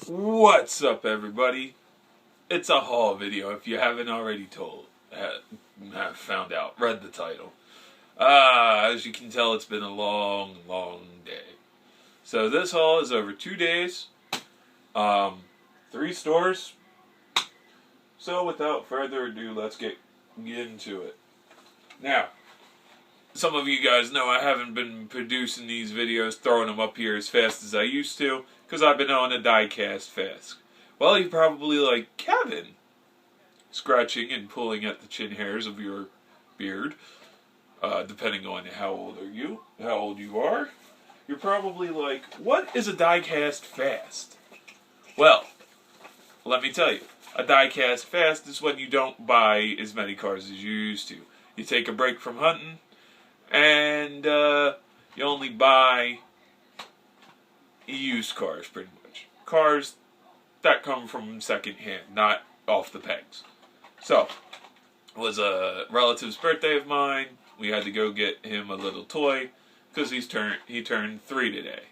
What's up, everybody? It's a haul video. If you haven't already found out, read the title. As you can tell, it's been a long day. So this haul is over 2 days, 3 stores. So without further ado, let's get into it. Now, some of you guys know I haven't been producing these videos, throwing them up here as fast as I used to, because I've been on a die-cast fast. Well, you're probably like, Kevin, scratching and pulling at the chin hairs of your beard, depending on how old you are. You're probably like, what is a die-cast fast? Well, let me tell you, a die-cast fast is when you don't buy as many cars as you used to. You take a break from hunting, and you only buy used cars, pretty much. Cars that come from second hand, not off the pegs. So, it was a relative's birthday of mine. We had to go get him a little toy, because he turned 3 today.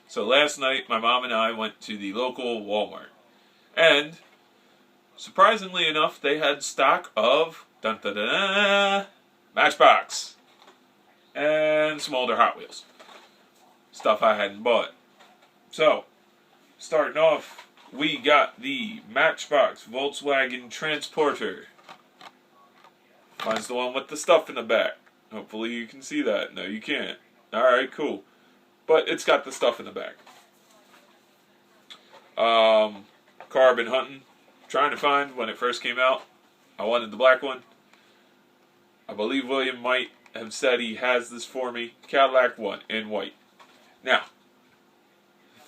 So last night, my mom and I went to the local Walmart. And, surprisingly enough, they had stock of Matchbox and some older Hot Wheels. Stuff I hadn't bought. So, starting off, we got the Matchbox Volkswagen Transporter. Mine's the one with the stuff in the back. Hopefully you can see that. No, you can't. Alright, cool. But it's got the stuff in the back. Car I've been hunting, trying to find when it first came out. I wanted the black one. I believe William might have said he has this for me. Cadillac one in white. Now,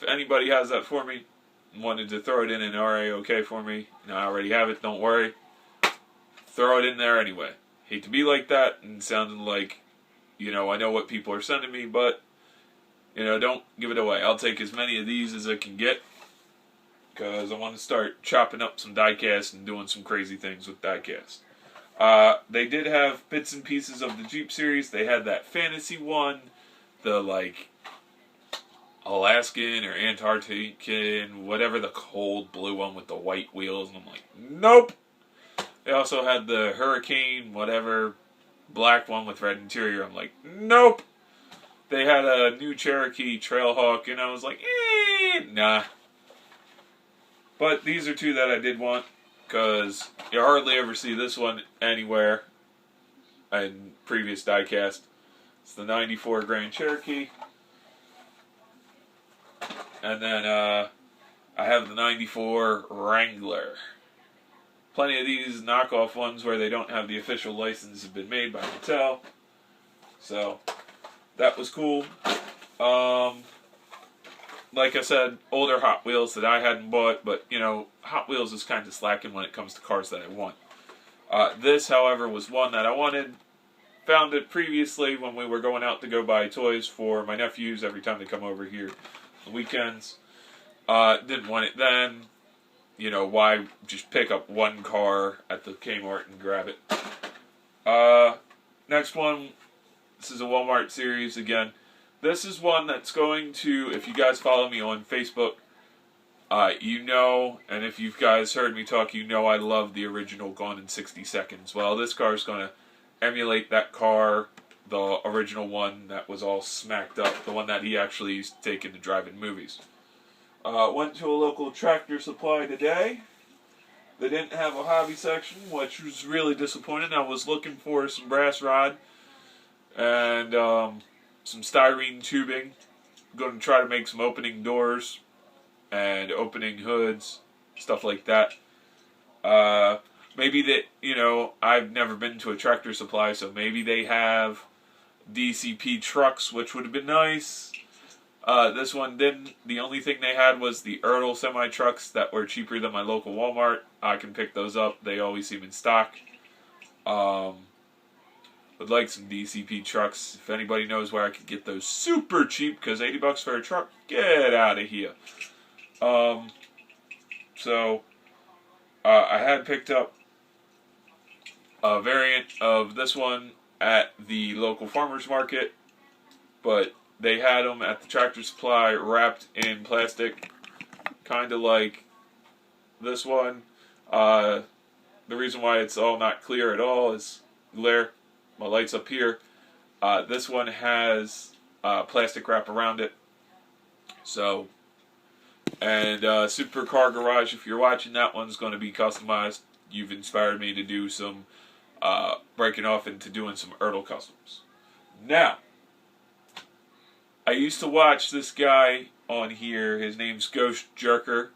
if anybody has that for me, wanted to throw it in an RA-OK for me, and I already have it, don't worry. Throw it in there anyway. Hate to be like that and sounding like, I know what people are sending me, but, don't give it away. I'll take as many of these as I can get, because I want to start chopping up some die-cast and doing some crazy things with die-cast. They did have bits and pieces of the Jeep series. They had that fantasy one, the, Alaskan or Antarctican, whatever, the cold blue one with the white wheels, and I'm like, nope! They also had the Hurricane, whatever, black one with red interior. I'm like, nope! They had a new Cherokee Trailhawk, and I was like, nah. But these are two that I did want, because you hardly ever see this one anywhere in previous diecast. It's the 94 Grand Cherokee. And then I have the 94 Wrangler. Plenty of these knockoff ones where they don't have the official license have been made by Mattel. So, that was cool. Like I said, older Hot Wheels that I hadn't bought, but, Hot Wheels is kind of slacking when it comes to cars that I want. This, however, was one that I wanted. Found it previously when we were going out to go buy toys for my nephews every time they come over here on the weekends. Didn't want it then. Why just pick up one car at the Kmart and grab it. Next one, this is a Walmart series again. This is one that's going to, if you guys follow me on Facebook, and if you guys heard me talk, I love the original Gone in 60 Seconds. Well, this car is going to emulate that car, the original one that was all smacked up, the one that he actually used to take into drive-in movies. Went to a local Tractor Supply today. They didn't have a hobby section, which was really disappointing. I was looking for some brass rod and some styrene tubing. I'm going to try to make some opening doors and opening hoods, stuff like that. Maybe that, I've never been to a Tractor Supply, so maybe they have DCP trucks, which would have been nice. This one didn't. The only thing they had was the Ertl semi-trucks that were cheaper than my local Walmart. I can pick those up. They always seem in stock. Would like some DCP trucks. If anybody knows where I could get those super cheap, because $80 for a truck, get out of here. So, I had picked up a variant of this one at the local farmer's market, but they had them at the Tractor Supply wrapped in plastic kind of like this one. The reason why it's all not clear at all is glare. My light's up here. This one has plastic wrap around it. So, and Supercar Garage, if you're watching, that one's going to be customized. You've inspired me to do some breaking off into doing some Ertl customs. Now, I used to watch this guy on here. His name's Ghost Jerker.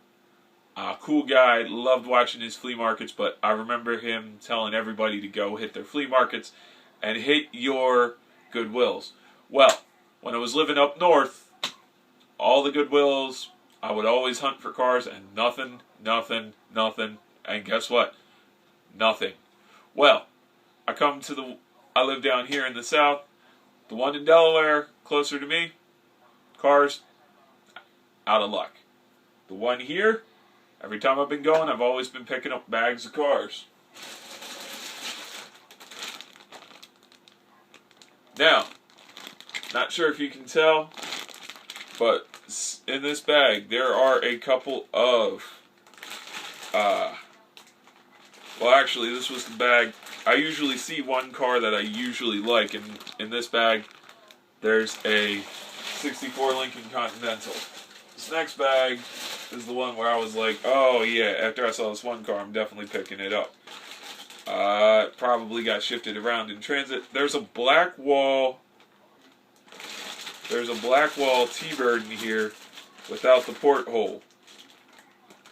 Cool guy, loved watching his flea markets, but I remember him telling everybody to go hit their flea markets and hit your Goodwills. Well, when I was living up north, all the Goodwills, I would always hunt for cars and nothing, and guess what? Nothing. Well, I live down here in the south, the one in Delaware, closer to me, cars, out of luck. The one here, every time I've been going, I've always been picking up bags of cars. Now, not sure if you can tell, but in this bag there are a couple of, well actually this was the bag. I usually see one car that I usually like, and in this bag there's a 64 Lincoln Continental. This next bag is the one where I was like, oh yeah, after I saw this one car, I'm definitely picking it up. It probably got shifted around in transit. There's a Blackwall T-Bird in here without the porthole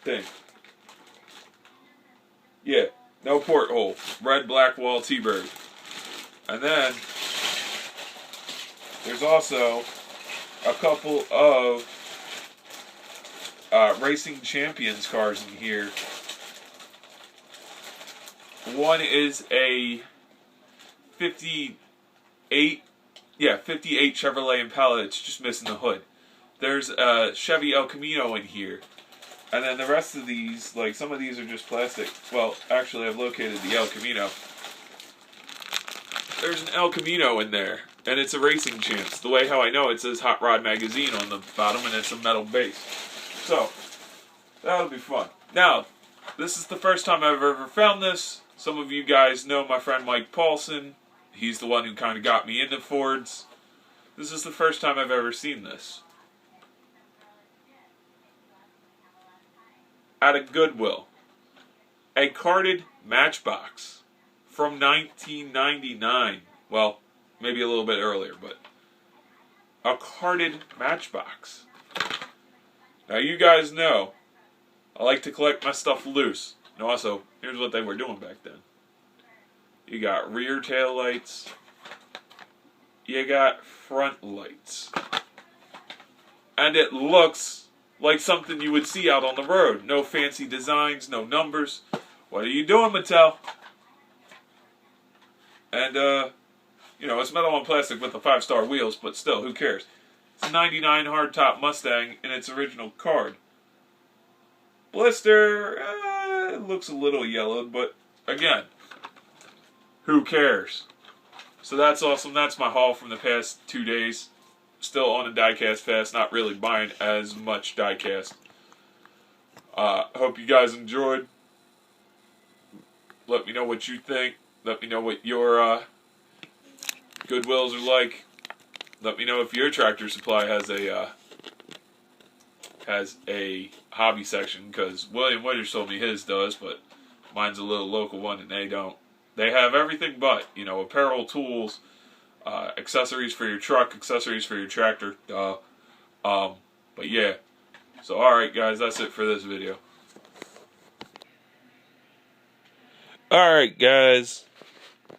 thing. Yeah, no porthole. Red Blackwall T-Bird. And then there's also a couple of Racing Champions cars in here. One is a 58 Chevrolet Impala. It's just missing the hood. There's a Chevy El Camino in here. And then the rest of these, like some of these are just plastic. Well, actually I've located the El Camino. There's an El Camino in there. And it's a Racing Champs. The way how I know, it says Hot Rod Magazine on the bottom and it's a metal base. So, that'll be fun. Now, this is the first time I've ever found this. Some of you guys know my friend Mike Paulson. He's the one who kind of got me into Fords. This is the first time I've ever seen this. At a Goodwill. A carded Matchbox from 1999. Well, maybe a little bit earlier, but a carded Matchbox. Now you guys know, I like to collect my stuff loose. And also, here's what they were doing back then. You got rear tail lights. You got front lights. And it looks like something you would see out on the road. No fancy designs, no numbers. What are you doing, Mattel? And, you know, it's metal and plastic with the 5-star wheels, but still, who cares? It's a 99 hardtop Mustang in its original card. Blister, it looks a little yellowed, but again, who cares? So that's awesome. That's my haul from the past 2 days. Still on a diecast fast, not really buying as much diecast. Hope you guys enjoyed. Let me know what you think. Let me know what your Goodwills are like. Let me know if your Tractor Supply has a hobby section, because William Withers told me his does, but mine's a little local one and they don't. They have everything but, you know, apparel, tools, accessories for your truck, accessories for your tractor. But yeah. So alright guys, that's it for this video. Alright guys.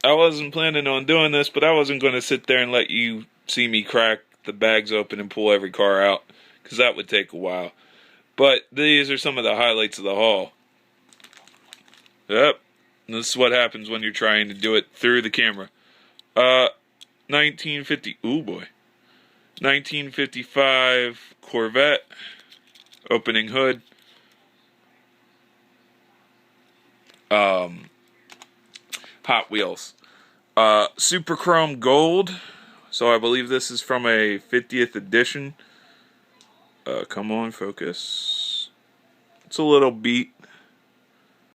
I wasn't planning on doing this, but I wasn't going to sit there and let you see me crack the bags open and pull every car out, because that would take a while. But these are some of the highlights of the haul. Yep. This is what happens when you're trying to do it through the camera. 1950, ooh boy. 1955 Corvette. Opening hood. Hot Wheels. Super Chrome Gold. So I believe this is from a 50th edition. Come on, focus. It's a little beat.